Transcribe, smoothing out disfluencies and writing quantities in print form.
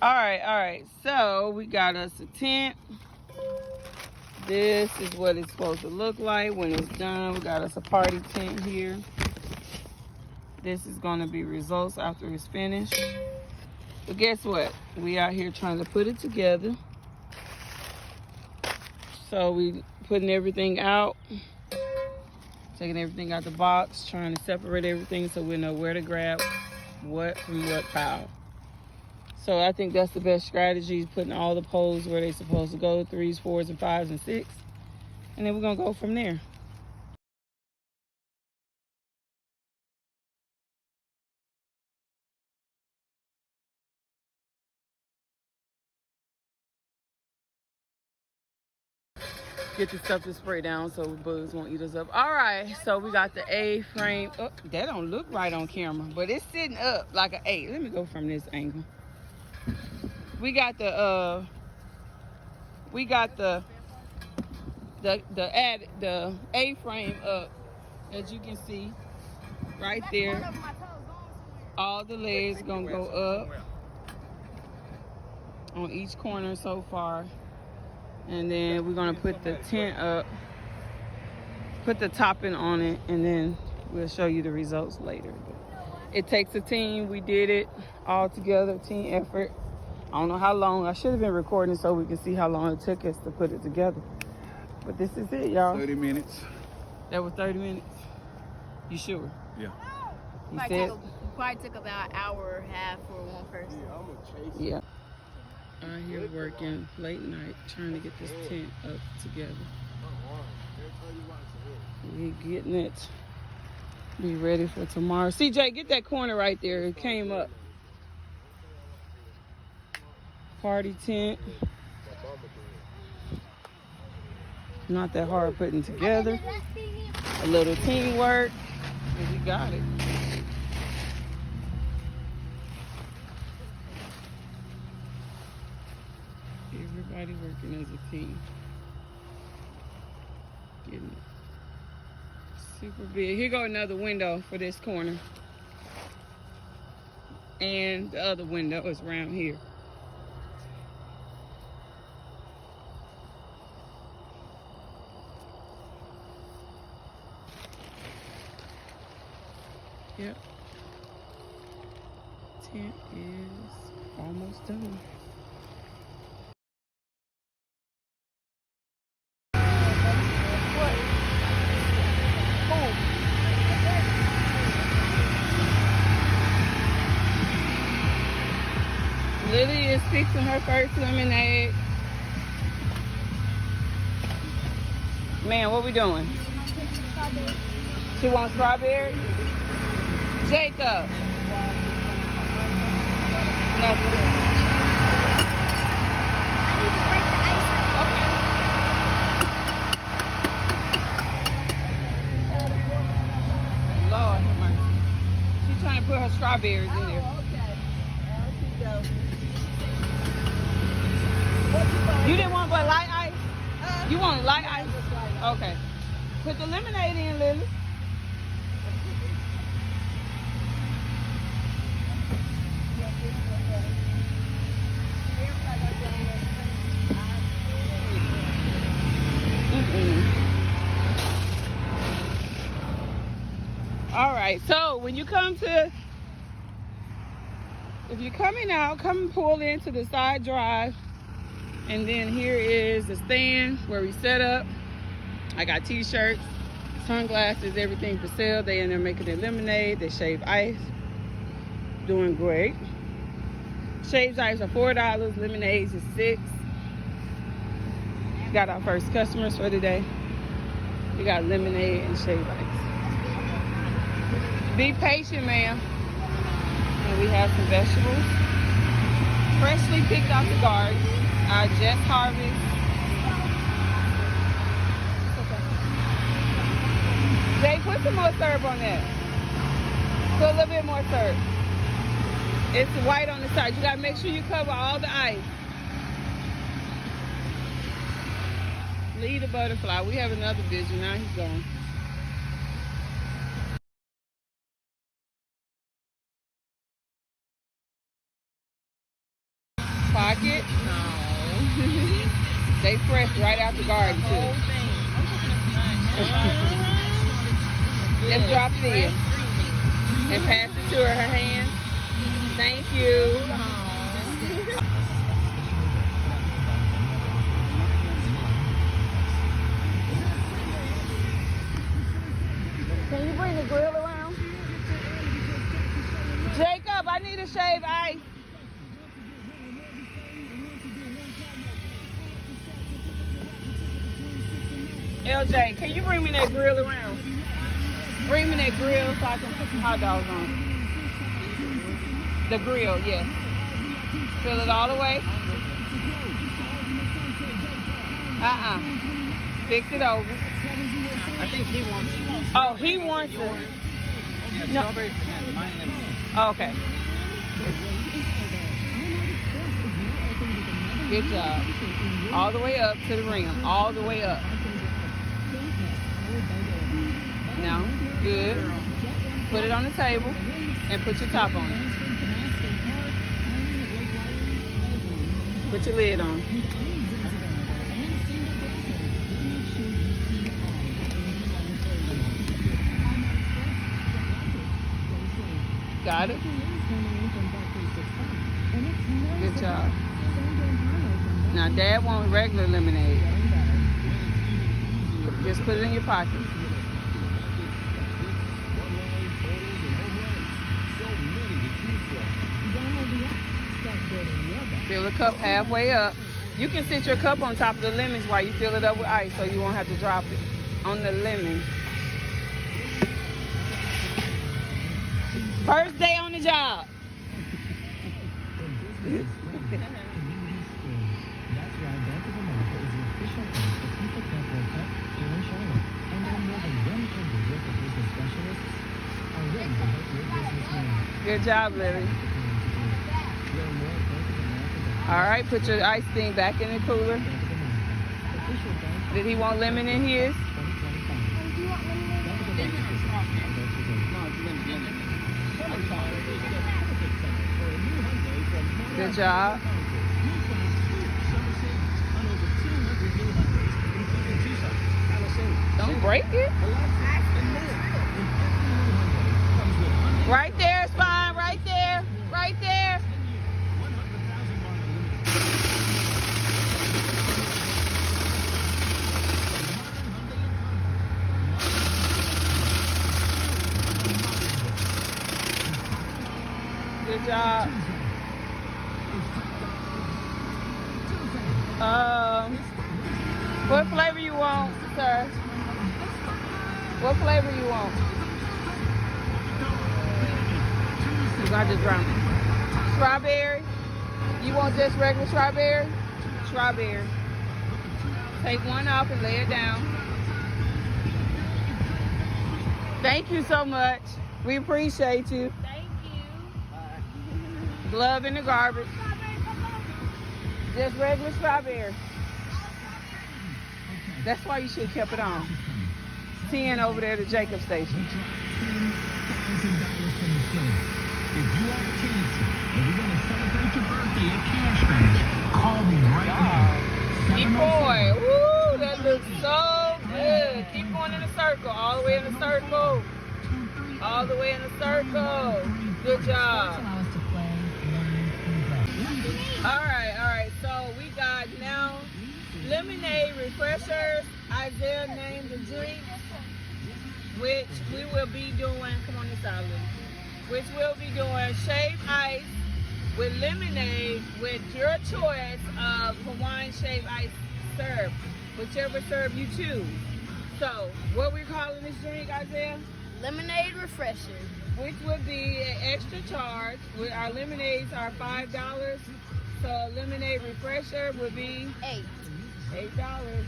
All right. So we got us a tent. This is what it's supposed to look like when it's done. We got us a party tent here. This is gonna be results after it's finished. But guess what? We out here trying to put it together. So we putting everything out, taking everything out the box, trying to separate everything so we know where to grab what from what pile. So I think that's the best strategy, putting all the poles where they're supposed to go, 3s, 4s, and 5s, and 6. And then we're gonna go from there. Get the stuff to spray down so bugs won't eat us up. All right, so we got the A-frame. Oh, that don't look right on camera, but it's sitting up like an A. Let me go from this angle. We got the A-frame up, as you can see right there. All the legs gonna go up on each corner so far. And then we're gonna put the tent up, put the topping on it, and then we'll show you the results later. It takes a team. We did it all together, team effort. I don't know how long. I should have been recording so we can see how long it took us to put it together. But this is it, y'all. 30 minutes. That was 30 minutes? You sure? Yeah. You said? Probably took about an hour and a half for one person. Yeah, I'm gonna chase. Yeah. Out here working late night, trying to get this tent up together. We getting it. Be ready for tomorrow. CJ, get that corner right there. It came up. Party tent. Not that hard putting together. A little teamwork, and we got it. Everybody working as a team. Getting it super big. Here go another window for this corner. And the other window is around here. Yep. Tent is almost done. Lily is fixing her first lemonade. Man, what we doing? Strawberry. She wants strawberry? Jacob. Nothing. Lord have mercy. She's trying to put her strawberries in there. You didn't want but light ice? You want light ice? Okay. Put the lemonade in, Lily. All right, so when you come to, if you're coming out, come and pull into the side drive. And then here is the stand where we set up. I got t-shirts, sunglasses, everything for sale. They in there making their lemonade. They shave ice. Doing great. Shaved ice are $4. Lemonades is $6. Got our first customers for today. We got lemonade and shaved ice. Be patient, ma'am. And we have some vegetables. Freshly picked off the garden. Our just harvest. Jay, put some more syrup on that. Put a little bit more syrup. It's white on the side. You gotta make sure you cover all the ice. Leave the butterfly. We have another vision. Now he's gone. Pocket. They fresh right out the garden too. Just drop it in and pass it to her hand. Thank you. Can you bring the grill around? Jacob, I need a shaved ice. LJ, can you bring me that grill around? Bring me that grill so I can put some hot dogs on it. The grill, yes. Fill it all the way. Fix it over. I think he wants it. Oh, he wants it. No. Oh, okay. Good job. All the way up to the rim. All the way up. Now, good. Put it on the table and put your top on it. Put your lid on. Got it? Good job. Now, Dad wants regular lemonade. Just put it in your pocket. Fill the cup halfway up. You can sit your cup on top of the lemons while you fill it up with ice so you won't have to drop it on the lemon. First day on the job. Good job, Lily. All right, put your ice thing back in the cooler. Did he want lemon in his? Good job. Don't break it. Right there is fine. Right there. Right there. Good job. What flavor you want, sir? What flavor you want? You got to drown it. Strawberry? You want just regular strawberry? Strawberry. Take one off and lay it down. Thank you so much. We appreciate you. Thank you. Glove in the garbage. Just regular strawberry. That's why you should have kept it on. 10 over there to Jacob Station. $1,000 from the city. If you are a cancer and we're going to celebrate your birthday at Cash Finish, call me right now. Keep going. Woo, that looks so good. Keep going in a circle. All the way in a circle. All the way in a circle. Good job. All right. So we got now lemonade refreshers. Isaiah named the drink, which we will be doing. Come on this side, which we'll be doing shaved ice with lemonade with your choice of Hawaiian shaved ice syrup, whichever syrup you choose. So, what we're calling this drink, Isaiah? Lemonade refresher. Which would be an extra charge. Our lemonades are $5, so a lemonade refresher would be $8. $8.